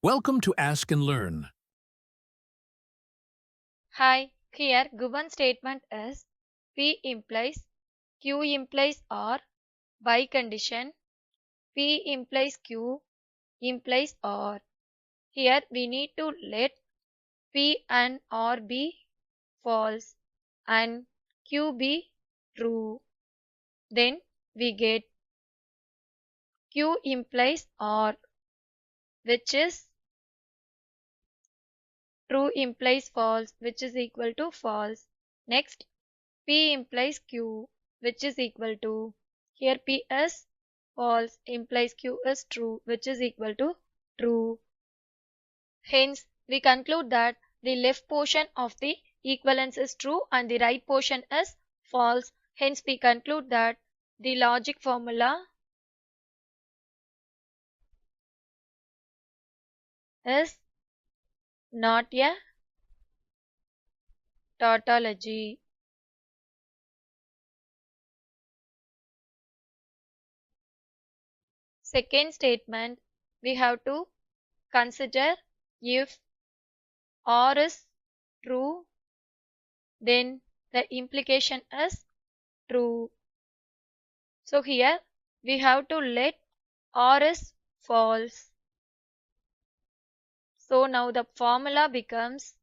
Welcome to Ask and Learn. Hi, here given statement is P implies Q implies R by condition P implies Q implies R. Here we need to let P and R be false and Q be true. Then we get Q implies R, which is true implies false, which is equal to false. Next, P implies Q, which is equal to, here P is false implies Q is true, which is equal to true. Hence, we conclude that the left portion of the equivalence is true and the right portion is false. Hence, we conclude that the logic formula is not a tautology. Second statement, we have to consider if R is true, then the implication is true. So here we have to let R is false. So now the formula becomes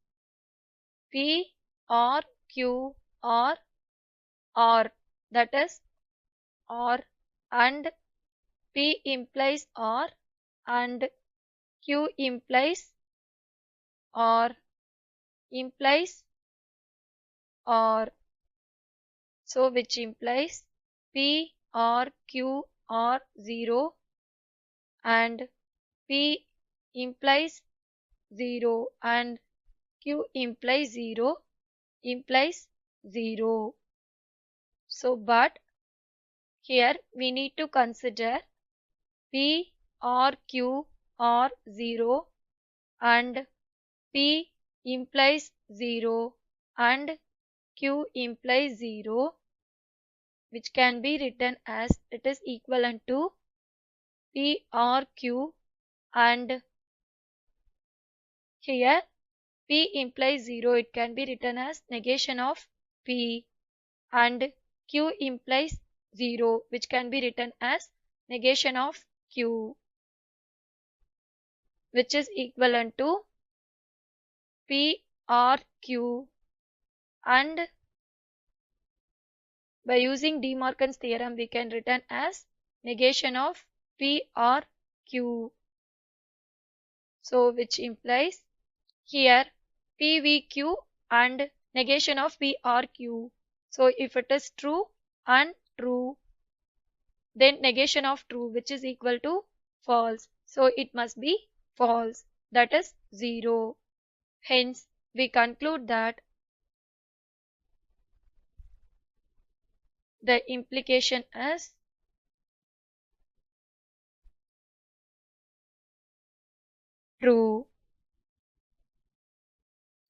P or Q or R, that is R, and P implies R and Q implies R implies R. So which implies P or Q or 0 and P implies 0 and Q implies 0 implies 0. So but here we need to consider P or Q or 0 and P implies 0 and Q implies 0, which can be written as it is equivalent to P or Q, and here P implies 0, it can be written as negation of P, and Q implies 0, which can be written as negation of Q, which is equivalent to P or Q, and by using De Morgan's theorem we can written as negation of P or Q. So which implies here PVQ and negation of P or Q. So if it is true and true, then negation of true, which is equal to false. So it must be false, that is 0. Hence we conclude that the implication is true,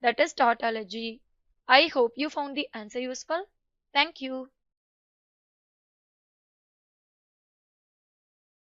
that is tautology. I hope you found the answer useful. Thank you.